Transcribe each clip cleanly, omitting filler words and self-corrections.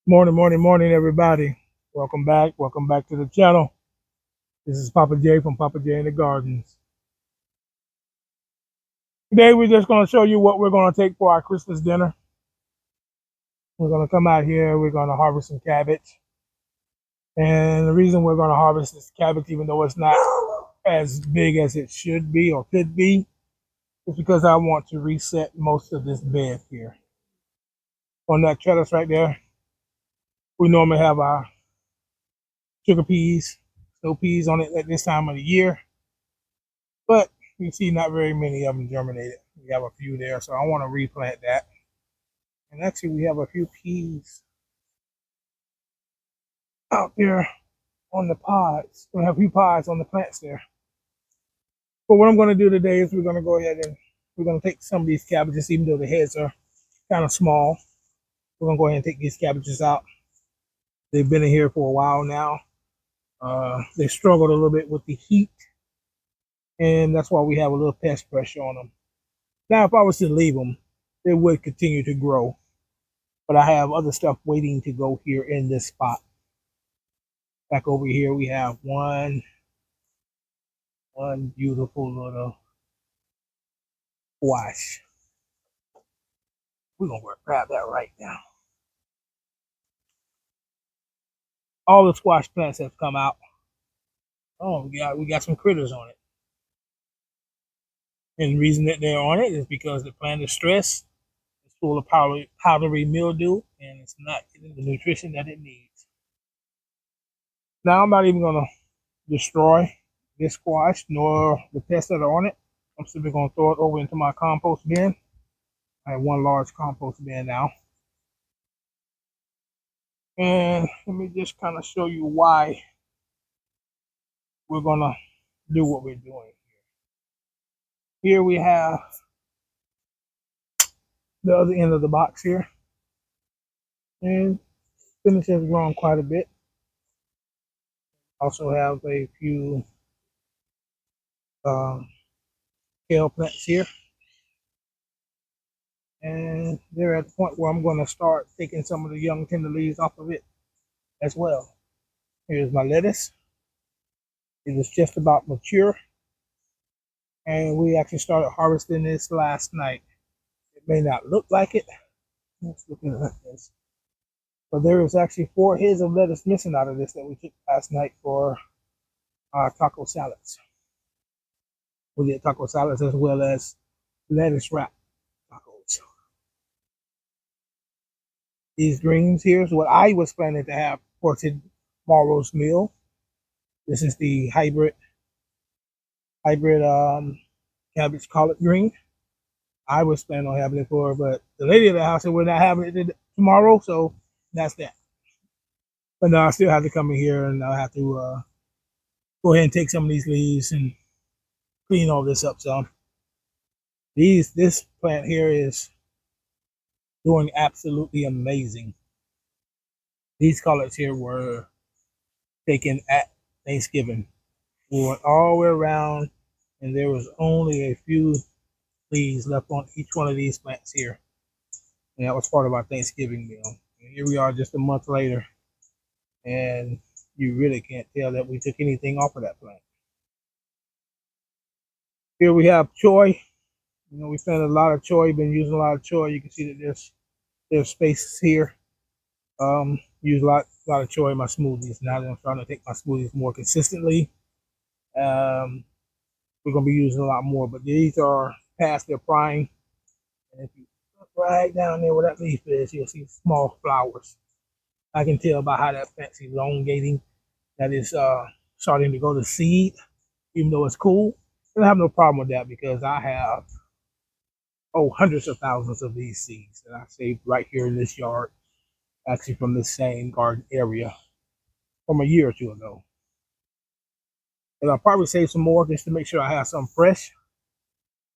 Morning, everybody. Welcome back. Welcome back to the channel. This is Papa J from Papa J in the Gardens. Today, we're just going to show you what we're going to take for our Christmas dinner. We're going to come out here. We're going to harvest some cabbage. And the reason we're going to harvest this cabbage, even though it's not as big as it should be or could be, is because I want to reset most of this bed here. On that trellis right there, we normally have our sugar peas, snow peas on it at this time of the year. But you see not very many of them germinated. We have a few there, so I want to replant that. And actually, we have a few peas out there on the pods. We have a few pods on the plants there. But what I'm going to do today is we're going to go ahead and we're going to take some of these cabbages, even though the heads are kind of small. We're going to go ahead and take these cabbages out. They've been in here for a while now. They struggled a little bit with the heat, and that's why we have a little pest pressure on them. Now, if I was to leave them, they would continue to grow. But I have other stuff waiting to go here in this spot. Back over here, we have one beautiful little squash. We're going to grab that right now. All the squash plants have come out. Oh, we got some critters on it. And the reason that they're on it is because the plant is stressed. It's full of powdery mildew, and it's not getting the nutrition that it needs. Now, I'm not even going to destroy this squash nor the pests that are on it. I'm simply going to throw it over into my compost bin. I have one large compost bin now. And let me just kind of show you why we're going to do what we're doing here. Here we have the other end of the box here. And spinach has grown quite a bit. Also have a few kale plants here. And they're at the point where I'm going to start taking some of the young tender leaves off of it as well. Here's my lettuce. It is just about mature. And we actually started harvesting this last night. It may not look like it. Let's look at it like this. But there is actually 4 heads of lettuce missing out of this that we took last night for our taco salads. We did taco salads as well as lettuce wrap tacos. These greens here is what I was planning to have for tomorrow's meal. This is the hybrid cabbage collard green. I was planning on having it for, but the lady of the house said we're not having it tomorrow, so that's that. But no, I still have to come in here and I have to go ahead and take some of these leaves and clean all this up some. This plant here is doing absolutely amazing. These collards here were taken at Thanksgiving. We went all the way around, and there was only a few leaves left on each one of these plants here. And that was part of our Thanksgiving meal. And here we are just a month later, and you really can't tell that we took anything off of that plant. Here we have choy. You know, we spent a lot of choy, been using a lot of choy. You can see that there's spaces here. Use a lot of choy in my smoothies. Now that I'm starting to take my smoothies more consistently, we're going to be using a lot more. But these are past their prime. And if you look right down there where that leaf is, you'll see small flowers. I can tell by how that plant's elongating. That is starting to go to seed, even though it's cool. And I have no problem with that because I have hundreds of thousands of these seeds that I saved right here in this yard, actually from this same garden area from a year or two ago. And I'll probably save some more just to make sure I have some fresh.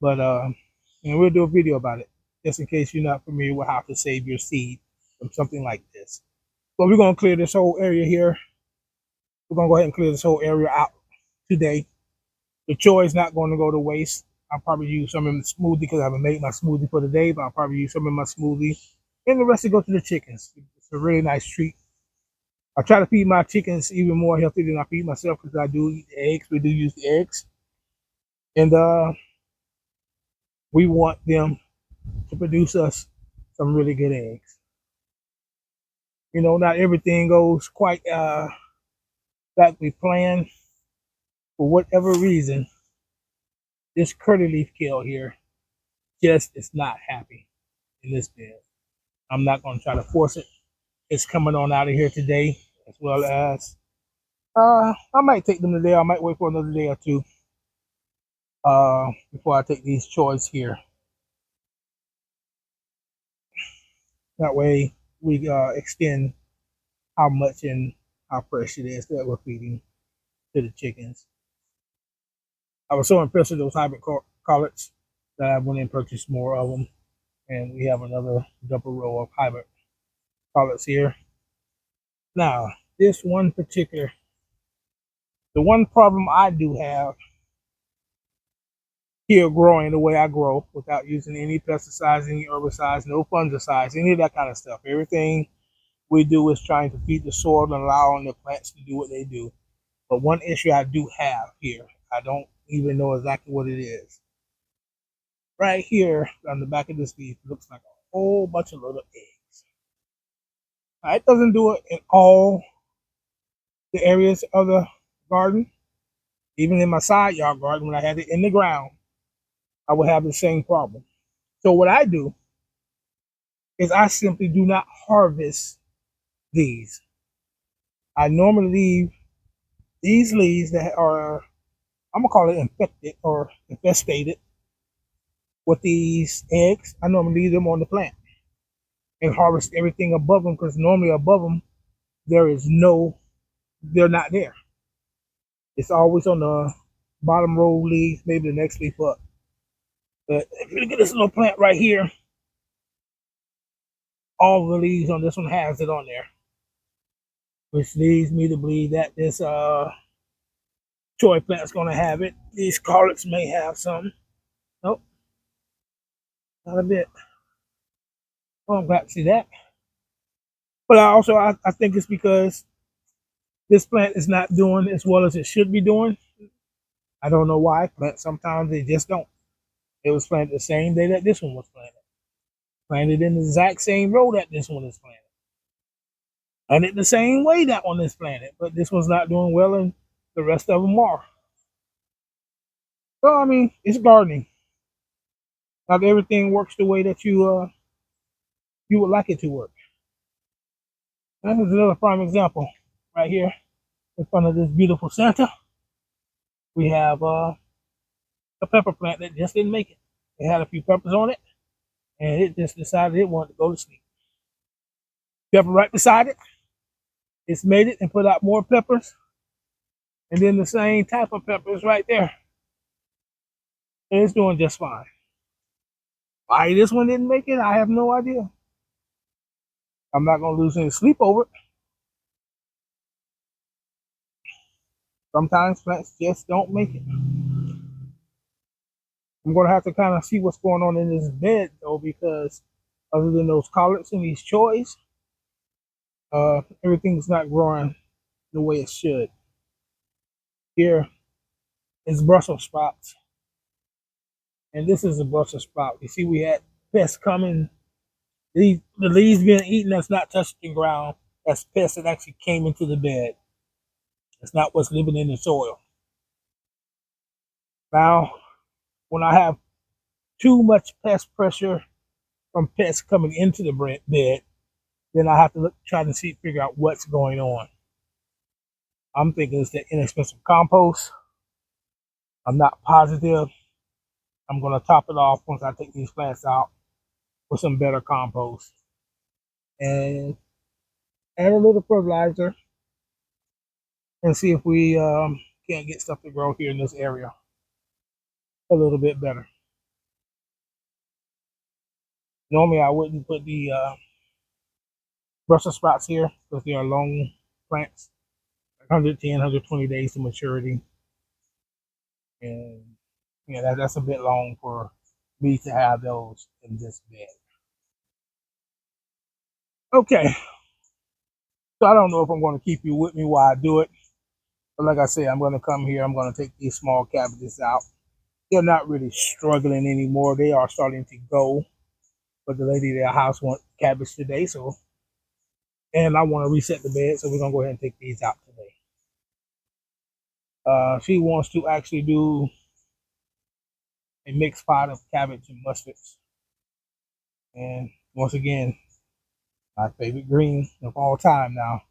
But and we'll do a video about it just in case you're not familiar with how to save your seed from something like this. But we're going to clear this whole area here. We're going to go ahead and clear this whole area out today. The choy is not going to go to waste. I'll probably use some in the smoothie because I haven't made my smoothie for the day, but I'll probably use some in my smoothie. And the rest will go to the chickens. The It's a really nice treat. I try to feed my chickens even more healthy than I feed myself because I do eat the eggs. We do use the eggs, and we want them to produce us some really good eggs. You know, not everything goes quite like we planned. For whatever reason, this curly leaf kale here just is not happy in this bed. I'm not going to try to force it. It's coming on out of here today, as well as I might take them today. I might wait for another day or two before I take these choice here. That way, we extend how much and how fresh it is that we're feeding to the chickens. I was so impressed with those hybrid collards that I went and purchased more of them, and we have another double row of hybrid collards here. Now, this one particular, the one problem I do have here growing the way I grow without using any pesticides, any herbicides, no fungicides, any of that kind of stuff. Everything we do is trying to feed the soil and allowing the plants to do what they do. But one issue I do have here, I don't even know exactly what it is. Right here on the back of this leaf looks like a whole bunch of little eggs. Now, it doesn't do it in all the areas of the garden. Even in my side yard garden, when I had it in the ground, I would have the same problem. So what I do is I simply do not harvest these. I normally leave these leaves that are, I'm gonna call it infected or infestated with these eggs. I normally leave them on the plant and harvest everything above them because normally above them there is no, they're not there. It's always on the bottom row leaves, maybe the next leaf up. But if you look at this little plant right here, all the leaves on this one has it on there, which leads me to believe that this choy plant's gonna have it. These collards may have some. Nope, not a bit. Oh, I'm glad to see that. But I think it's because this plant is not doing as well as it should be doing. I don't know why, but sometimes they just don't. It was planted the same day that this one was planted. Planted in the exact same row that this one is planted. And it the same way that one is planted, but this one's not doing well and the rest of them are. So I mean, it's gardening. Not everything works the way that you would like it to work. And here's another prime example right here in front of this beautiful Santa. We have a pepper plant that just didn't make it. It had a few peppers on it, and it just decided it wanted to go to sleep. Pepper right beside it. It's made it and put out more peppers, and then the same type of peppers right there. And it's doing just fine. Why this one didn't make it, I have no idea. I'm not gonna lose any sleep over it. Sometimes plants just don't make it. I'm gonna have to kind of see what's going on in this bed though, because other than those collards and these choys, everything's not growing the way it should. Here is Brussels sprouts, and this is a Brussels sprout. You see, we had pests coming. The leaves being eaten that's not touching the ground. That's pests that actually came into the bed. It's not what's living in the soil. Now, when I have too much pest pressure from pests coming into the bed, then I have to try to figure out what's going on. I'm thinking it's the inexpensive compost. I'm not positive. I'm going to top it off once I take these plants out with some better compost and add a little fertilizer and see if we can't get stuff to grow here in this area a little bit better. Normally, I wouldn't put the Brussels sprouts here because they are long plants, 110, 120 days to maturity. And yeah, that's a bit long for me to have those in this bed. Okay, So I don't know if I'm going to keep you with me while I do it. But like I said, I'm going to come here. I'm going to take these small cabbages out. They're not really struggling anymore. They are starting to go. But the lady at their house wants cabbage today, so and I want to reset the bed, so we're gonna go ahead and take these out today. She wants to actually do a mixed pot of cabbage and mustards. And once again, my favorite green of all time now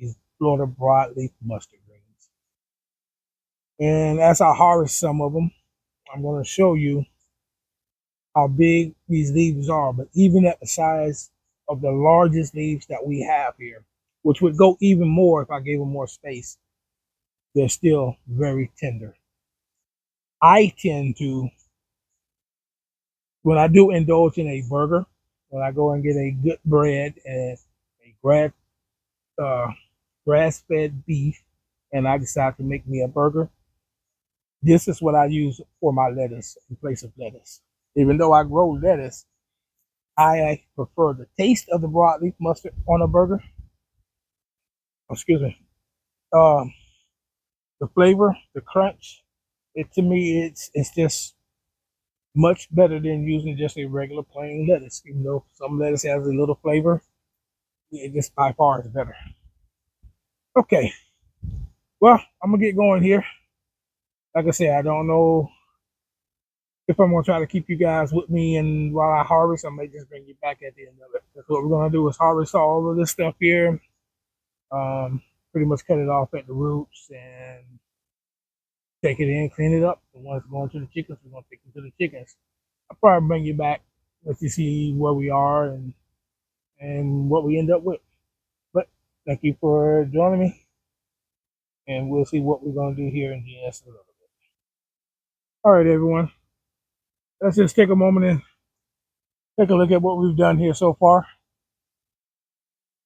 is Florida broadleaf mustard greens. And as I harvest some of them, I'm going to show you how big these leaves are. But even at the size of the largest leaves that we have here, which would go even more if I gave them more space, they're still very tender. I tend to, when I do indulge in a burger, when I go and get a good bread and a uh, grass-fed beef, and I decide to make me a burger, this is what I use for my lettuce in place of lettuce. Even though I grow lettuce, I prefer the taste of the broadleaf mustard on a burger. Excuse me. Um, the flavor, the crunch. It to me, it's just much better than using just a regular plain lettuce. Even though some lettuce has a little flavor, it just by far is better. Okay, well, I'm gonna get going here. Like I said, I don't know if I'm gonna try to keep you guys with me, and while I harvest, I may just bring you back at the end of it. That's what we're gonna do is harvest all of this stuff here. Um, Pretty much cut it off at the roots and take it in, clean it up. The ones going to the chickens, we're gonna take them to the chickens. I'll probably bring you back, let you see where we are and what we end up with. But thank you for joining me, and we'll see what we're gonna do here in just a little bit. All right, everyone. Let's just take a moment and take a look at what we've done here so far.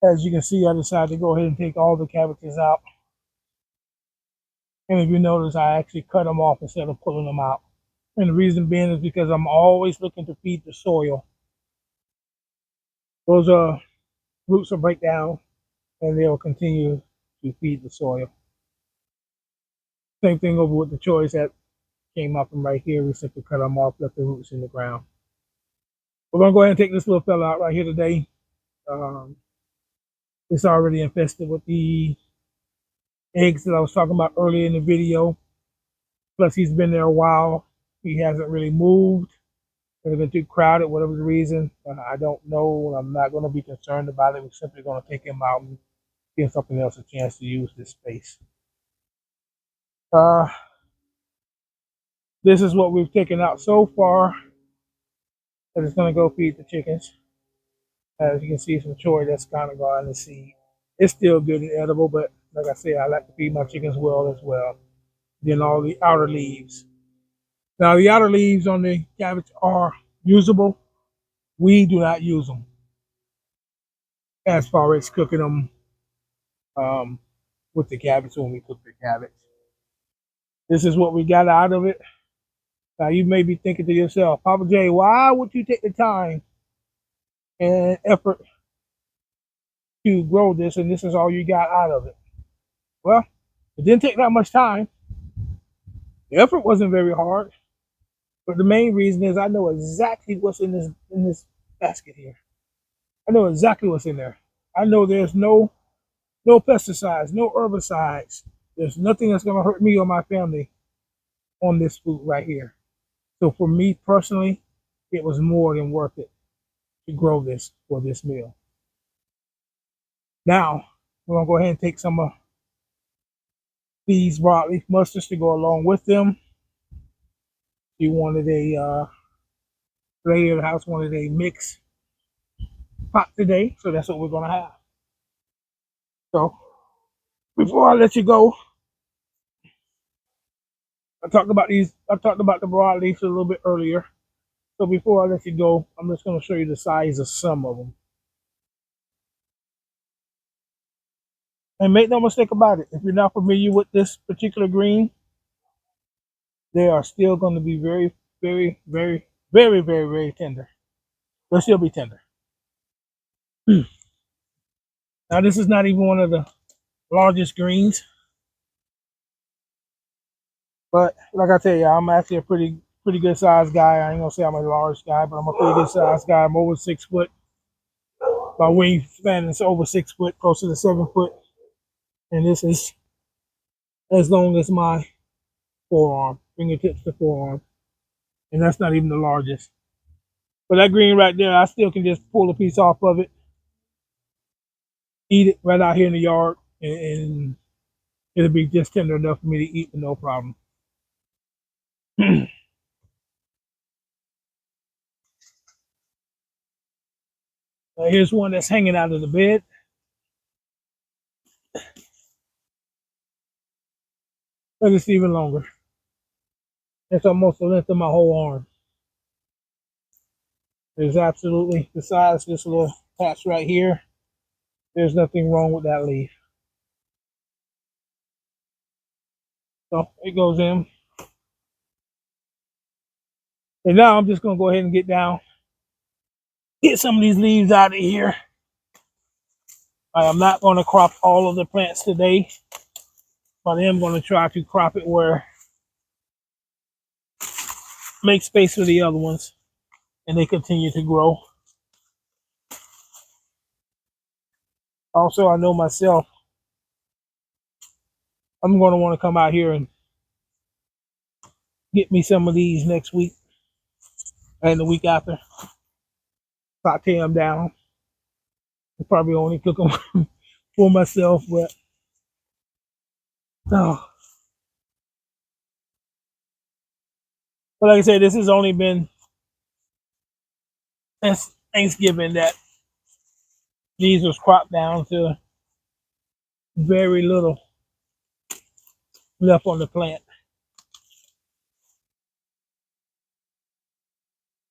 As you can see, I decided to go ahead and take all the cabbages out. And if you notice, I actually cut them off instead of pulling them out. And the reason being is because I'm always looking to feed the soil. Those roots will break down and they'll continue to feed the soil. Same thing over with the choys that came up from right here. We simply cut them off, left the roots in the ground. We're going to go ahead and take this little fella out right here today. Um, it's already infested with the eggs that I was talking about earlier in the video. Plus, he's been there a while. He hasn't really moved. It's been too crowded, whatever the reason. I don't know. I'm not going to be concerned about it. We're simply going to take him out and give something else a chance to use this space. Uh, this is what we've taken out so far. And it's going to go feed the chickens. As you can see, some choy that's kind of gone to seed. It's still good and edible, but like I said, I like to feed my chickens well as well. Then all the outer leaves. Now, the outer leaves on the cabbage are usable. We do not use them as far as cooking them um, with the cabbage when we cook the cabbage. This is what we got out of it. Now, you may be thinking to yourself, Papa J, why would you take the time and effort to grow this and this is all you got out of it? Well, it didn't take that much time. The effort wasn't very hard, but the main reason is I know exactly what's in this basket here. I know exactly what's in there. I know there's no pesticides, no herbicides. There's nothing that's gonna hurt me or my family on this food right here. So for me personally, it was more than worth it to grow this for this meal. Now we're gonna go ahead and take some of these broadleaf mustards to go along with them. You wanted lady of the house wanted a mix pot today, so that's what we're gonna have. So before I let you go, I talked about the broadleafs a little bit earlier. So before I let you go, I'm just gonna show you the size of some of them. And make no mistake about it, if you're not familiar with this particular green, they are still going to be very, very, very, very, very, very tender. They'll still be tender. Now this is not even one of the largest greens, but like I tell you, I'm actually a pretty good sized guy. I ain't gonna say I'm a large guy, but I'm a pretty good sized guy. I'm over 6 foot. My wingspan is over 6 foot, closer to 7 foot, and this is as long as my forearm, fingertips to forearm, and that's not even the largest. But that green right there, I still can just pull a piece off of it, eat it right out here in the yard, and it'll be just tender enough for me to eat with no problem. Here's one that's hanging out of the bed, but it's even longer. It's almost the length of my whole arm. There's absolutely, besides this little patch right here, there's nothing wrong with that leaf. So it goes in. And now I'm just going to go ahead and get down, get some of these leaves out of here. I am not going to crop all of the plants today, but I am going to try to crop it where make space for the other ones and they continue to grow. Also, I know myself, I'm going to want to come out here and get me some of these next week and the week after. Saute them down. I probably only cook them for myself, but oh. But like I said, this has only been since Thanksgiving that these was cropped down to very little left on the plant.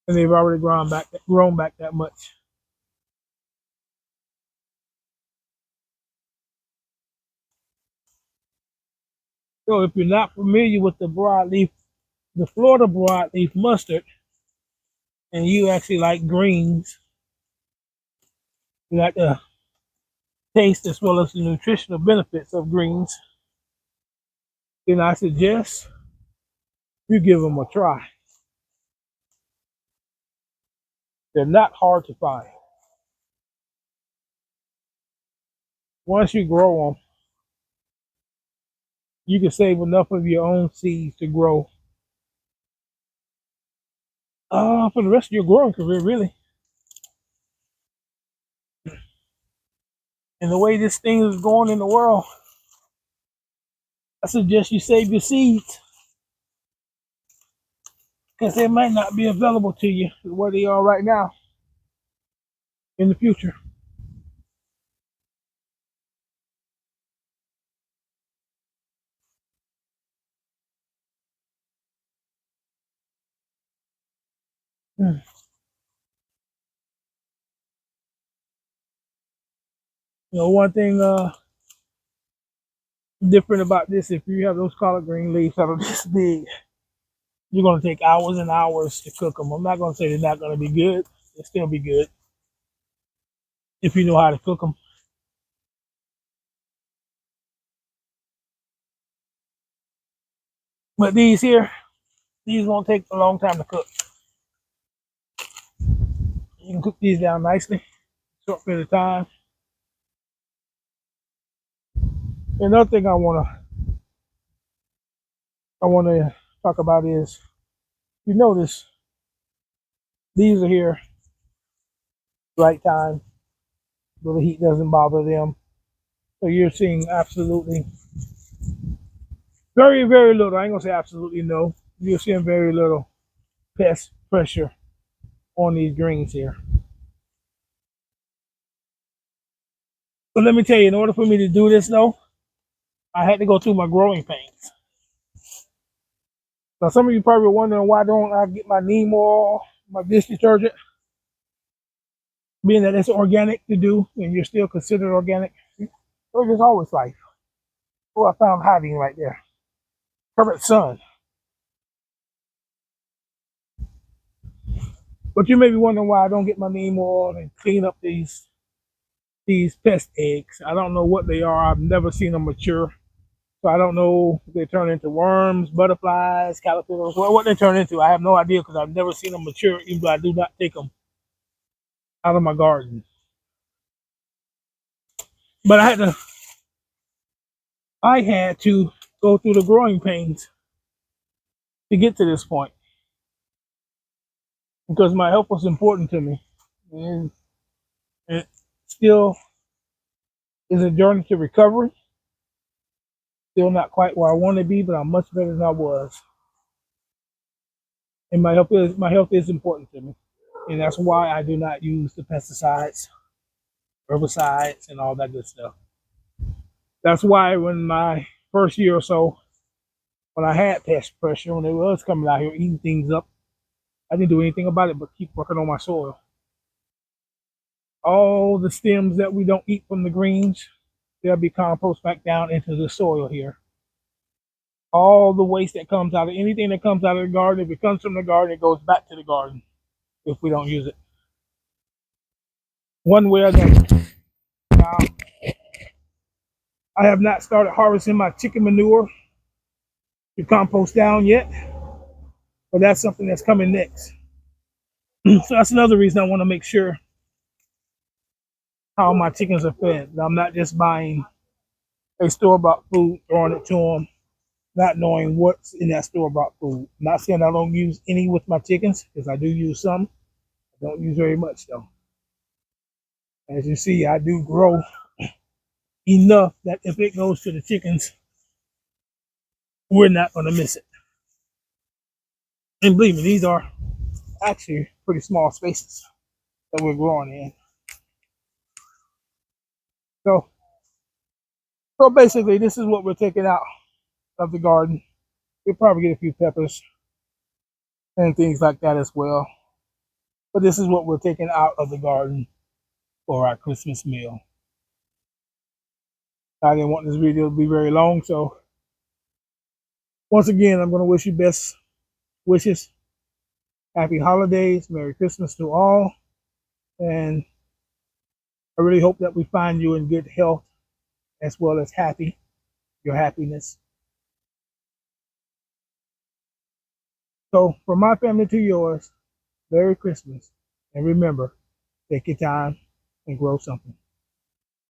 And they've already grown back that much. So if you're not familiar with the Florida broadleaf mustard, and you actually like greens, you like the taste as well as the nutritional benefits of greens, then I suggest you give them a try. They're not hard to find. Once you grow them, you can save enough of your own seeds to grow for the rest of your growing career, really. And the way this thing is going in the world, I suggest you save your seeds because they might not be available to you where they are right now in the future. Hmm. You know, one thing different about this, if you have those collard green leaves that are this big, you're going to take hours and hours to cook them. I'm not going to say they're not going to be good. They'll still be good if you know how to cook them. But these won't take a long time to cook. You can cook these down nicely, short period of time. Another thing I want to talk about is, you notice these are here right time, so the heat doesn't bother them. So you're seeing absolutely very, very little. I ain't gonna say absolutely no. You're seeing very little pest pressure on these greens here. But let me tell you, in order for me to do this though, I had to go through my growing pains. Now some of you probably wondering why don't I get my neem oil, my dish detergent, being that it's organic to do and you're still considered organic. So there's always life. Oh, I found hiding right there. Perfect sun. But you may be wondering why I don't get my neem oil and clean up these these pest eggs. I don't know what they are. I've never seen them mature. So I don't know if they turn into worms, butterflies, caterpillars, what they turn into. I have no idea because I've never seen them mature, even though I do not take them out of my garden. But I had to go through the growing pains to get to this point because my health was important to me. And it still is a journey to recovery. Still not quite where I want to be, but I'm much better than I was. And my health is important to me. And that's why I do not use the pesticides, herbicides, and all that good stuff. That's why when my first year or so, when I had pest pressure, when it was coming out here eating things up, I didn't do anything about it but keep working on my soil. All the stems that we don't eat from the greens, they'll be compost back down into the soil here. All the waste that comes out of anything that comes out of the garden, if it comes from the garden, it goes back to the garden if we don't use it. One way or another. Now, I have not started harvesting my chicken manure to compost down yet, but that's something that's coming next. So that's another reason I want to make sure how my chickens are fed. I'm not just buying a store-bought food, throwing it to them, not knowing what's in that store-bought food. I'm not saying I don't use any with my chickens, because I do use some. I don't use very much though. As you see, I do grow enough that if it goes to the chickens, we're not going to miss it. And believe me, these are actually pretty small spaces that we're growing in. So, so basically, this is what we're taking out of the garden. We'll probably get a few peppers and things like that as well. But this is what we're taking out of the garden for our Christmas meal. I didn't want this video to be very long, so once again, I'm going to wish you best wishes. Happy holidays, Merry Christmas to all, and I really hope that we find you in good health as well as your happiness. So, from my family to yours, Merry Christmas, and remember, take your time and grow something.